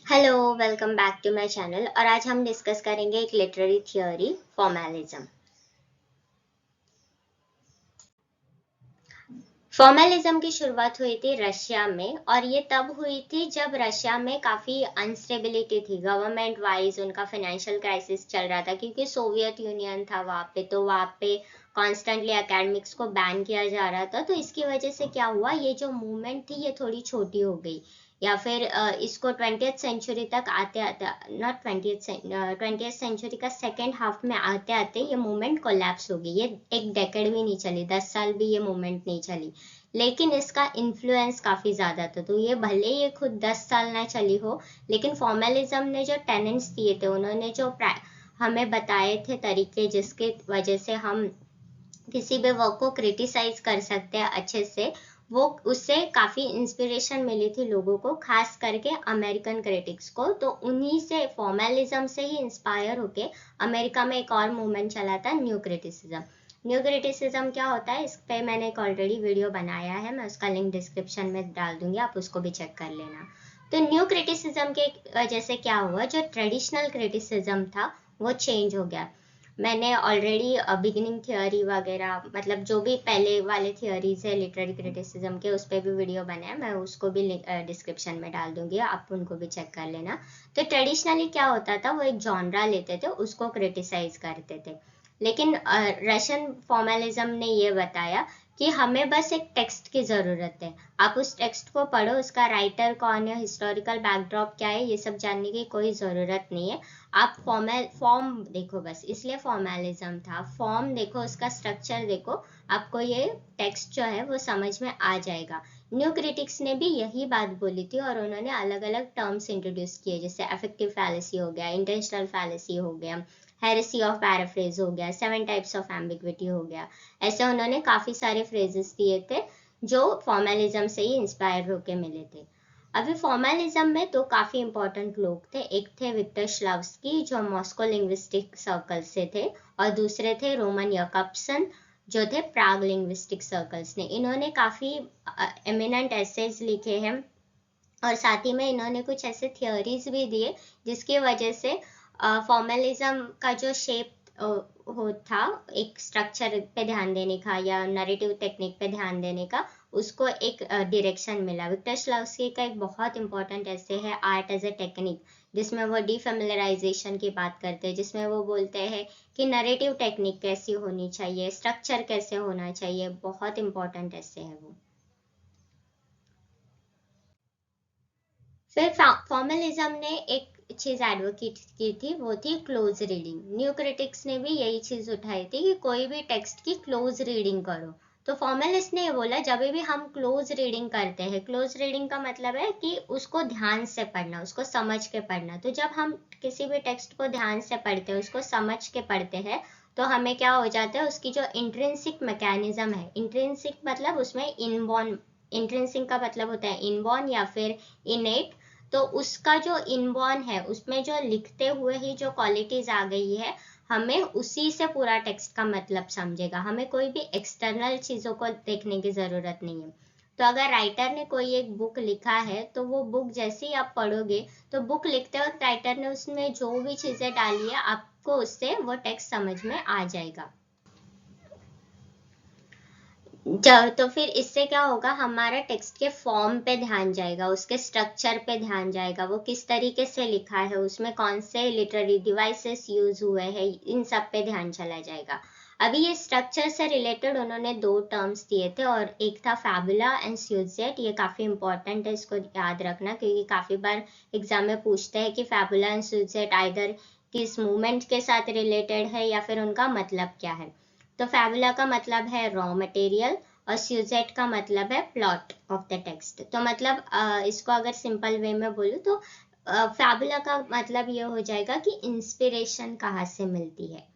Hello, welcome back to my channel. और आज हम डिस्कस करेंगे एक लिटरेरी थियोरी, फॉर्मेलिज्म। फॉर्मेलिज्म की शुरुआत हुई थी रशिया में, और ये तब हुई थी जब रशिया में काफी अनस्टेबिलिटी थी गवर्नमेंट वाइज। उनका फाइनेंशियल क्राइसिस चल रहा था क्योंकि सोवियत यूनियन था वहाँ पे, तो वहाँ पे कॉन्स्टेंटली एकेडमिक्स को बैन किया जा रहा था। तो इसकी वजह से क्या हुआ, ये जो मूवमेंट थी ये थोड़ी छोटी हो गई, या फिर इसको 20th सेंचुरी तक आते आते, नॉट 20th सेंचुरी का सेकेंड हाफ में आते आते ये मूवमेंट कोलैप्स हो गई। ये एक डेकेड भी नहीं चली, 10 साल भी ये मूवमेंट नहीं चली, लेकिन इसका इन्फ्लुएंस काफी ज्यादा था। तो ये भले ये खुद 10 साल ना चली हो, लेकिन फॉर्मेलिज्म ने जो टेनेंट्स दिए थे, उन्होंने जो हमें बताए थे तरीके, जिसके वजह से हम किसी भी वर्क को क्रिटिसाइज कर सकते हैं अच्छे से, वो उससे काफी इंस्पिरेशन मिली थी लोगों को, खास करके अमेरिकन क्रिटिक्स को। तो उन्हीं से, फॉर्मेलिज्म से ही इंस्पायर होके अमेरिका में एक और मूवमेंट चला था, न्यू क्रिटिसिज्म। न्यू क्रिटिसिज्म क्या होता है, इस पे मैंने एक ऑलरेडी वीडियो बनाया है, मैं उसका लिंक डिस्क्रिप्शन में डाल दूंगी, आप उसको भी चेक कर लेना। तो न्यू क्रिटिसिज्म के वजह से क्या हुआ, जो ट्रेडिशनल क्रिटिसिज्म था वो चेंज हो गया। मैंने ऑलरेडी बिगिनिंग थियोरी वगैरह, मतलब जो भी पहले वाले थियोरीज है लिटरेरी क्रिटिसिज्म के, उस पर भी वीडियो बना है, मैं उसको भी डिस्क्रिप्शन में डाल दूंगी, आप उनको भी चेक कर लेना। तो ट्रेडिशनली क्या होता था, वो एक जॉनरा लेते थे, उसको क्रिटिसाइज करते थे। लेकिन रशियन फॉर्मेलिज्म ने ये बताया कि हमें बस एक टेक्स्ट की जरूरत है, आप उस टेक्स्ट को पढ़ो, उसका राइटर कौन है, हिस्टोरिकल बैकड्रॉप क्या है, ये सब जानने की कोई जरूरत नहीं है। आप फॉर्म देखो बस, इसलिए फॉर्मेलिज्म था। फॉर्म देखो, उसका स्ट्रक्चर देखो, आपको ये टेक्स्ट जो है वो समझ में आ जाएगा। न्यू क्रिटिक्स ने भी यही बात बोली थी, और उन्होंने अलग अलग टर्म्स इंट्रोड्यूस किए, जैसे अफेक्टिव फैलेसी हो गया, इंटेंशनल फैलेसी हो गया, हेरेसी ऑफ पैराफ्रेज हो गया, 7 टाइप्स ऑफ एम्बिग्विटी हो गया। ऐसे उन्होंने काफी सारे फ्रेजेस दिए थे जो फॉर्मेलिज्म से ही इंस्पायर होके मिले थे। अभी फॉर्मेलिज्म में तो काफी इंपॉर्टेंट लोग थे। एक थे विक्टर श्लावस्की, जो मॉस्को लिंग्विस्टिक सर्कल से थे, और दूसरे थे रोमन याकब्सन, जो थे प्राग लिंग्विस्टिक सर्कल्स ने। इन्होंने काफी एमिनेंट एसेज लिखे हैं, और साथ ही में इन्होंने कुछ ऐसे थियोरीज भी दिए जिसकी वजह से फॉर्मेलिज्म का जो शेप हो था, एक स्ट्रक्चर पे ध्यान देने का या नरेटिव टेक्निक पे ध्यान देने का, उसको एक डायरेक्शन मिला। विक्टर श्लावस्की का एक बहुत इंपॉर्टेंट ऐसे है, आर्ट एज ए टेक्निक, जिसमें वो डिफेमिलराइजेशन की बात करते हैं, जिसमें वो बोलते हैं कि नरेटिव टेक्निक कैसी होनी चाहिए, स्ट्रक्चर कैसे होना चाहिए। बहुत इंपॉर्टेंट ऐसे है वो। फिर फॉर्मलिज्म ने एक चीज एडवोकेट की थी, वो थी क्लोज रीडिंग। न्यू क्रिटिक्स ने भी यही चीज उठाई थी कि कोई भी टेक्स्ट की क्लोज रीडिंग करो। तो फॉर्मलिस्ट ने ये बोला, जब भी हम क्लोज रीडिंग करते हैं, क्लोज रीडिंग का मतलब है कि उसको ध्यान से पढ़ना, उसको समझ के पढ़ना। तो जब हम किसी भी टेक्स्ट को ध्यान से पढ़ते हैं, उसको समझ के पढ़ते हैं, तो हमें क्या हो जाता है, उसकी जो इंट्रिंसिक मैकेनिज्म है, इंट्रिंसिक मतलब उसमें इनबॉर्न, इंट्रिंसिक का मतलब होता है इनबॉर्न या फिर इनेट। तो उसका जो इनबॉर्न है, उसमें जो लिखते हुए ही जो क्वालिटीज आ गई है, हमें उसी से पूरा टेक्स्ट का मतलब समझेगा, हमें कोई भी एक्सटर्नल चीजों को देखने की जरूरत नहीं है। तो अगर राइटर ने कोई एक बुक लिखा है, तो वो बुक जैसे ही आप पढ़ोगे, तो बुक लिखते वक्त राइटर ने उसमें जो भी चीजें डाली है, आपको उससे वो टेक्स्ट समझ में आ जाएगा। तो फिर इससे क्या होगा, हमारा टेक्स्ट के फॉर्म पे ध्यान जाएगा, उसके स्ट्रक्चर पे ध्यान जाएगा, वो किस तरीके से लिखा है, उसमें कौन से लिटरेरी डिवाइसेस यूज हुए हैं, इन सब पे ध्यान चला जाएगा। अभी ये स्ट्रक्चर से रिलेटेड उन्होंने 2 टर्म्स दिए थे, और एक था फैबुला एंड स्यूजेट। ये काफी इंपॉर्टेंट है, इसको याद रखना, क्योंकि काफी बार एग्जाम में पूछते हैं कि फैबुला एंड स्यूजेट आइदर किस मूवमेंट के साथ रिलेटेड है या फिर उनका मतलब क्या है। तो फैबुला का मतलब है रॉ मटेरियल, और स्यूजेट का मतलब है प्लॉट ऑफ द टेक्स्ट। तो मतलब इसको अगर सिंपल वे में बोलूँ तो फैबुला का मतलब ये हो जाएगा कि इंस्पिरेशन कहाँ से मिलती है,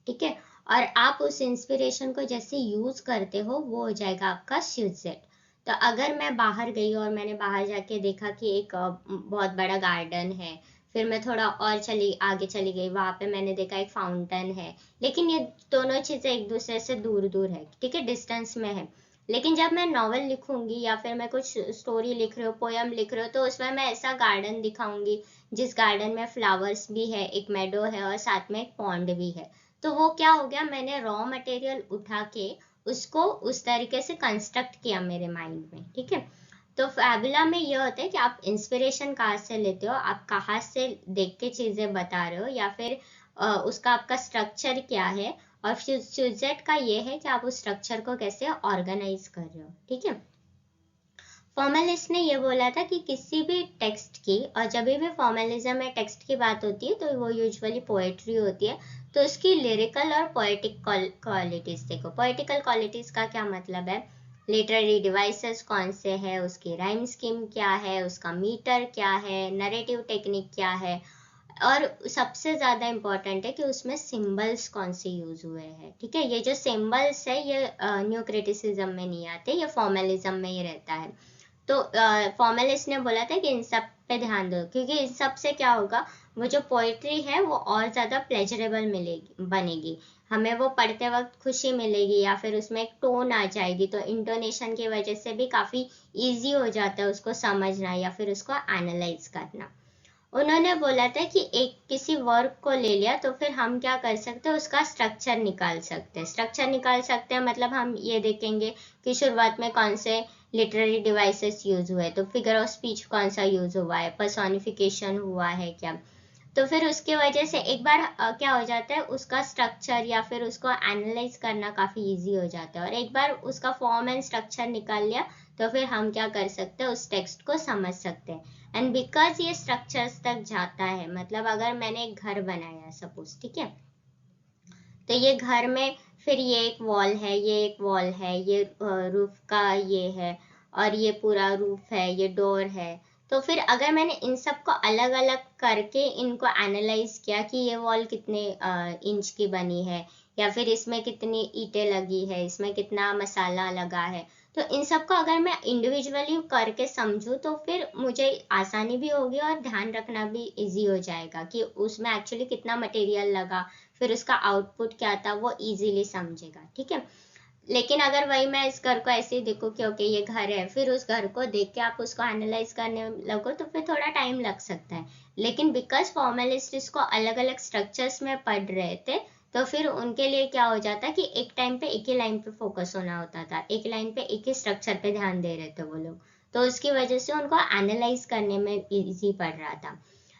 ठीक है, और आप उस इंस्पिरेशन को जैसे यूज करते हो, वो हो जाएगा आपका स्यूजेट। तो अगर मैं बाहर गई और मैंने बाहर जाके देखा कि एक बहुत बड़ा गार्डन है, फिर मैं थोड़ा और आगे चली गई, वहां पे मैंने देखा एक फाउंटेन है, लेकिन ये दोनों चीजें एक दूसरे से दूर दूर है, ठीक है, डिस्टेंस में है, लेकिन जब मैं नॉवल लिखूंगी या फिर मैं कुछ स्टोरी लिख रही हूँ, पोयम लिख रही हूँ, तो उसमें मैं ऐसा गार्डन दिखाऊंगी जिस गार्डन में फ्लावर्स भी है, एक मेडो है और साथ में एक पॉन्ड भी है। तो वो क्या हो गया, मैंने रॉ मटेरियल उठा के उसको उस तरीके से कंस्ट्रक्ट किया मेरे माइंड में, ठीक है। तो फैबुला में ये होता है कि आप इंस्पिरेशन कहाँ से लेते हो, आप कहाँ से देख के चीजें बता रहे हो, या फिर उसका आपका स्ट्रक्चर क्या है, और सुजेट का ये है कि आप उस स्ट्रक्चर को कैसे ऑर्गेनाइज कर रहे हो, ठीक है। फॉर्मलिस्ट ने ये बोला था कि किसी भी टेक्स्ट की, और जब भी फॉर्मलिज्म में टेक्स्ट की बात होती है तो वो यूजुअली पोएट्री होती है, तो उसकी लिरिकल और पोएटिक क्वालिटीज देखो। पोएटिकल क्वालिटीज का क्या मतलब है, लिटरेरी डिवाइसेस कौन से है, उसकी राइम स्कीम क्या है, उसका मीटर क्या है, नरेटिव टेक्निक क्या है, और सबसे ज्यादा इम्पोर्टेंट है कि उसमें सिंबल्स कौन से यूज हुए हैं, ठीक है। ये जो सिंबल्स है ये न्यू क्रिटिसिज्म में नहीं आते, ये फॉर्मलिज्म में ही रहता है। तो फॉर्मलिस्ट ने बोला था कि इन सब पे ध्यान दो, क्योंकि इन सब से क्या होगा, वो जो पोएट्री है वो और ज्यादा प्लेजरेबल मिलेगी, बनेगी, हमें वो पढ़ते वक्त खुशी मिलेगी, या फिर उसमें एक टोन आ जाएगी, तो इंटोनेशन की वजह से भी काफी इजी हो जाता है उसको समझना या फिर उसको एनालाइज करना। उन्होंने बोला था कि एक किसी वर्क को ले लिया तो फिर हम क्या कर सकते हैं, उसका स्ट्रक्चर निकाल सकते हैं। स्ट्रक्चर निकाल सकते हैं मतलब हम ये देखेंगे कि शुरुआत में कौन से लिटरेरी डिवाइसेस यूज हुए, तो फिगर ऑफ स्पीच कौन सा यूज हुआ है, पर्सोनिफिकेशन हुआ है क्या। तो फिर उसके वजह से एक बार क्या हो जाता है, उसका स्ट्रक्चर या फिर उसको एनालाइज करना काफी इजी हो जाता है, और एक बार उसका फॉर्म एंड स्ट्रक्चर निकाल लिया तो फिर हम क्या कर सकते हैं, उस टेक्स्ट को समझ सकते हैं। एंड बिकॉज ये स्ट्रक्चर्स तक जाता है, मतलब अगर मैंने एक घर बनाया सपोज, ठीक है, तो ये घर में फिर ये एक वॉल है, ये एक वॉल है, ये रूफ का ये है, और ये पूरा रूफ है, ये डोर है। तो फिर अगर मैंने इन सब को अलग अलग करके इनको एनालाइज किया कि ये वॉल कितने इंच की बनी है, या फिर इसमें कितनी ईंटें लगी है, इसमें कितना मसाला लगा है, तो इन सबको अगर मैं इंडिविजुअली करके समझूं तो फिर मुझे आसानी भी होगी और ध्यान रखना भी इजी हो जाएगा कि उसमें एक्चुअली कितना मटेरियल लगा, फिर उसका आउटपुट क्या था, वो इजीली समझेगा, ठीक है। लेकिन अगर वही मैं इस घर को ऐसे ही देखूं कि ओके ये घर है, फिर उस घर को देख के आप उसको एनालाइज करने लगो तो फिर थोड़ा टाइम लग सकता है। लेकिन बिकॉज फॉर्मलिस्ट इसको अलग अलग स्ट्रक्चर्स में पढ़ रहे थे, तो फिर उनके लिए क्या हो जाता कि एक टाइम पे एक ही लाइन पे फोकस होना होता था, एक लाइन पे एक ही स्ट्रक्चर पे ध्यान दे रहे थे वो लोग, तो उसकी वजह से उनको एनालाइज करने में इजी पड़ रहा था।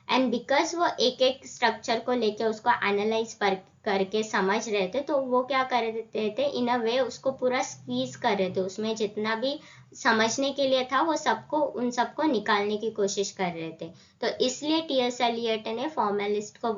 एंड बिकॉज वो एक एक स्ट्रक्चर को लेके उसको एनालाइज करके समझ रहे थे, तो वो क्या कर देते थे, इन अ वे उसको पूरा स्क्वीज कर रहे थे, उसमें जितना भी समझने के लिए था वो सबको उन सबको निकालने की कोशिश कर रहे थे। तो इसलिए टीएस एलियट ने फॉर्मलिस्ट को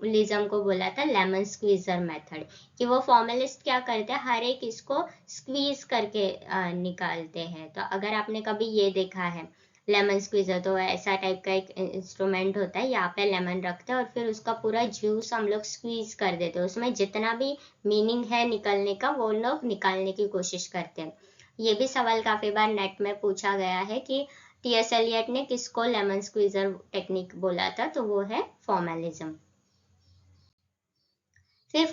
लिज्म को बोला था लेमन स्क्वीजर मेथड, कि वो फॉर्मलिस्ट क्या करते हैं, हर एक इसको स्क्वीज करके निकालते हैं। तो अगर आपने कभी ये देखा है लेमन स्क्वीजर, तो ऐसा टाइप का एक इंस्ट्रूमेंट होता है, यहाँ पे लेमन रखते हैं और फिर उसका पूरा जूस हम लोग स्क्वीज कर देते हैं, उसमें जितना भी मीनिंग है निकलने का वो लोग निकालने की कोशिश करते हैं। ये भी सवाल काफी बार नेट में पूछा गया है कि टीएस एलियट ने किसको लेमन स्क्वीजर टेक्निक बोला था, तो वो है फॉर्मलिज्म। फिर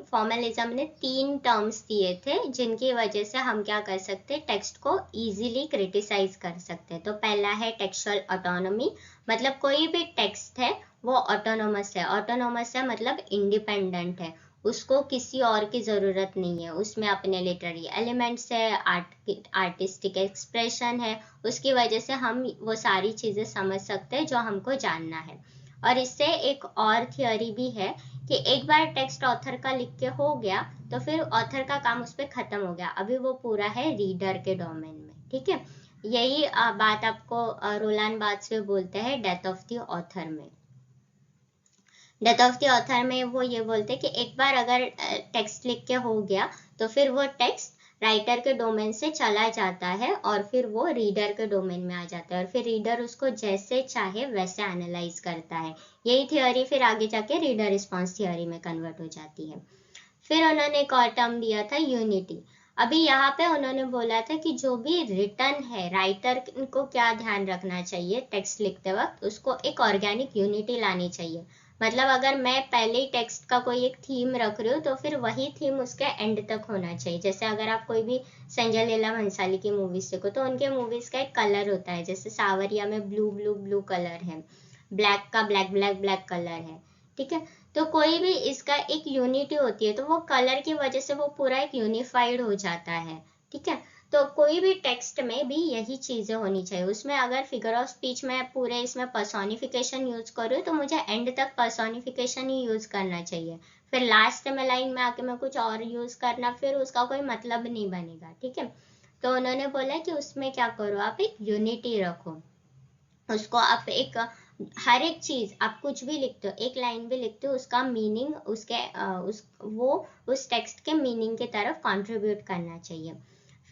फॉर्मलिज्म ने 3 टर्म्स दिए थे जिनकी वजह से हम क्या कर सकते, टेक्स्ट को इजीली क्रिटिसाइज कर सकते। तो पहला है टेक्सचुअल ऑटोनॉमी, मतलब कोई भी टेक्स्ट है वो ऑटोनोमस है। ऑटोनोमस है मतलब इंडिपेंडेंट है, उसको किसी और की जरूरत नहीं है, उसमें अपने लिटरेरी एलिमेंट्स है, आर्टिस्टिक एक्सप्रेशन है, उसकी वजह से हम वो सारी चीजें समझ सकते हैं जो हमको जानना है। और इससे एक और थियोरी भी है कि एक बार टेक्स्ट ऑथर का लिख के हो गया तो फिर ऑथर का काम उस पर खत्म हो गया, अभी वो पूरा है रीडर के डोमेन में, ठीक है। यही बात आपको रोलान बार्थ्स में बोलते हैं डेथ ऑफ द ऑथर में। डेथ ऑफ द ऑथर में वो ये बोलते हैं कि एक बार अगर टेक्स्ट लिख के हो गया तो फिर वो टेक्स्ट राइटर के डोमेन से चला जाता है और फिर वो रीडर के डोमेन में आ जाता है, और फिर रीडर उसको जैसे चाहे वैसे एनालाइज करता है। यही थ्योरी फिर आगे जाके रीडर रिस्पॉन्स थ्योरी में कन्वर्ट हो जाती है। फिर उन्होंने एक और टर्म दिया था यूनिटी। अभी यहाँ पे उन्होंने बोला था कि जो भी रिटर्न है, राइटर को क्या ध्यान रखना चाहिए टेक्स्ट लिखते वक्त, उसको एक ऑर्गेनिक यूनिटी लानी चाहिए। मतलब अगर मैं पहले ही टेक्स्ट का कोई एक थीम रख रही हूँ तो फिर वही थीम उसके एंड तक होना चाहिए। जैसे अगर आप कोई भी संजय लीला भंसाली की मूवीज देखो तो उनके मूवीज का एक कलर होता है, जैसे सावरिया में ब्लू ब्लू ब्लू कलर है, ब्लैक का ब्लैक ब्लैक ब्लैक कलर है, ठीक है। तो कोई भी इसका एक यूनिटी होती है, तो वो कलर की वजह से वो पूरा एक यूनिफाइड हो जाता है, ठीक है। तो कोई भी टेक्स्ट में भी यही चीजें होनी चाहिए। उसमें अगर फिगर ऑफ स्पीच में पूरे इसमें पर्सोनिफिकेशन यूज करूँ तो मुझे एंड तक पर्सोनिफिकेशन ही यूज करना चाहिए। फिर लास्ट में लाइन में आके मैं कुछ और यूज करना, फिर उसका कोई मतलब नहीं बनेगा, ठीक है। तो उन्होंने बोला कि उसमें क्या करो, आप एक यूनिटी रखो, उसको आप एक हर एक चीज आप कुछ भी लिखते हो, एक लाइन भी लिखते हो, उसका मीनिंग उसके वो उस टेक्स्ट के मीनिंग की तरफ कंट्रीब्यूट करना चाहिए।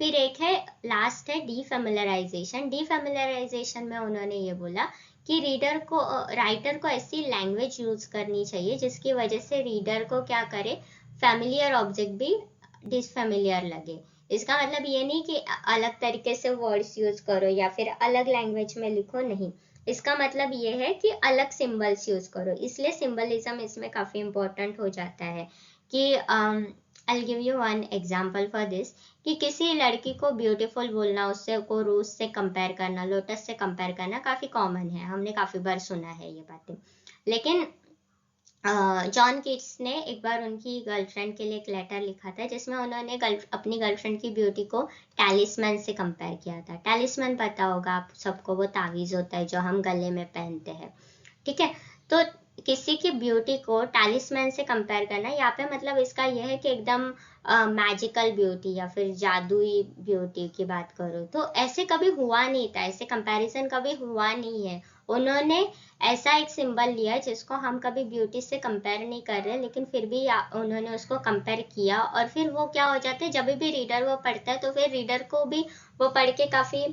फिर एक है लास्ट है डीफेमिलराइजेशन। डीफेमिलराइजेशन में उन्होंने ये बोला कि रीडर को राइटर को ऐसी लैंग्वेज यूज करनी चाहिए जिसकी वजह से रीडर को क्या करे, फैमिलियर ऑब्जेक्ट भी डिसफेमिलियर लगे। इसका मतलब ये नहीं कि अलग तरीके से वर्ड्स यूज करो या फिर अलग लैंग्वेज में लिखो, नहीं। इसका मतलब ये है कि अलग सिंबल्स यूज करो, इसलिए सिंबलिज्म इसमें काफी इंपॉर्टेंट हो जाता है कि I give you one example for this, कि किसी लड़की को ब्यूटीफुल बोलना, उससे को रोज से कंपेयर करना, लोटस से कंपेयर करना काफी कॉमन है, हमने काफी बार सुना है ये बातें। लेकिन जॉन कीट्स ने एक बार उनकी गर्लफ्रेंड के लिए एक लेटर लिखा था जिसमें उन्होंने अपनी गर्लफ्रेंड की ब्यूटी को टैलिस्मैन से कंपेयर किया था। टैलिस्मैन पता होगा आप सबको, वो तावीज होता है जो हम गले में पहनते हैं, ठीक है। तो किसी की ब्यूटी को टैलिस्मैन से कंपेयर करना, यहाँ पे मतलब इसका यह है कि एकदम मैजिकल ब्यूटी या फिर जादुई ब्यूटी की बात करो तो ऐसे कभी हुआ नहीं था, ऐसे कंपैरिजन कभी हुआ नहीं है। उन्होंने ऐसा एक सिंबल लिया जिसको हम कभी ब्यूटी से कंपेयर नहीं कर रहे, लेकिन फिर भी उन्होंने उसको कंपेयर किया, और फिर वो क्या हो जाता है, जब भी रीडर वो पढ़ता है तो फिर रीडर को भी वो पढ़ के काफी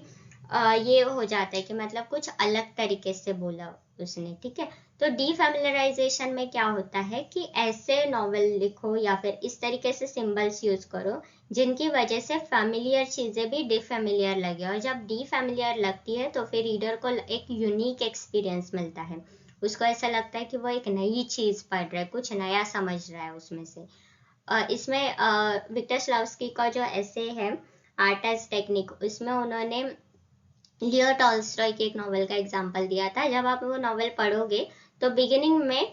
ये हो जाता है कि मतलब कुछ अलग तरीके से बोला उसने, ठीक है। तो डीफैमिलराइजेशन में क्या होता है कि ऐसे नॉवेल लिखो या फिर इस तरीके से सिंबल्स यूज करो जिनकी वजह से फैमिलियर चीजें भी डिफेमिलियर लगे, और जब डिफेमिलियर लगती है तो फिर रीडर को एक यूनिक एक्सपीरियंस मिलता है, उसको ऐसा लगता है कि वो एक नई चीज पढ़ रहा है, कुछ नया समझ रहा है उसमें से। इसमें विक्टर स्लावस्की का जो ऐसे है आर्ट एज टेक्निक, उसमें उन्होंने लियो टॉल्स्टॉय के एक नॉवेल का एग्जाम्पल दिया था। जब आप वो नॉवेल पढ़ोगे तो बिगिनिंग में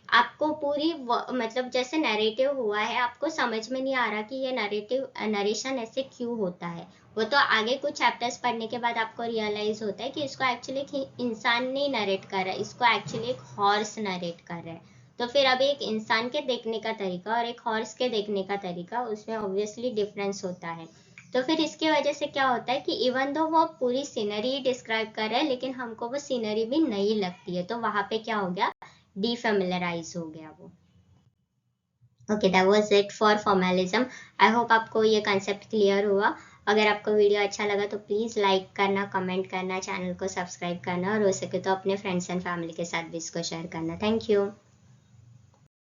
आपको पूरी मतलब जैसे नैरेटिव हुआ है, आपको समझ में नहीं आ रहा कि ये नरेशन ऐसे क्यों होता है। वो तो आगे कुछ चैप्टर्स पढ़ने के बाद आपको रियलाइज होता है कि इसको एक्चुअली एक इंसान नहीं नरेट कर रहा है, इसको एक्चुअली एक हॉर्स नरेट कर रहा है। तो फिर अभी एक इंसान के देखने का तरीका और एक हॉर्स के देखने का तरीका, उसमें ऑब्वियसली डिफरेंस होता है। तो फिर इसकी वजह से क्या होता है कि इवन दो वो पूरी सीनरी डिस्क्राइब कर रहे हैं लेकिन हमको वो सीनरी भी नई लगती है, तो वहां पे क्या हो गया, डीफेमिलराइज हो गया वो। Okay, that was it for formalism. I hope आपको ये कंसेप्ट क्लियर हुआ। अगर आपको वीडियो अच्छा लगा तो प्लीज़ लाइक करना, कमेंट करना, चैनल को सब्सक्राइब करना, और हो सके तो अपने फ्रेंड्स एंड फैमिली के साथ भी इसको शेयर करना। Thank you.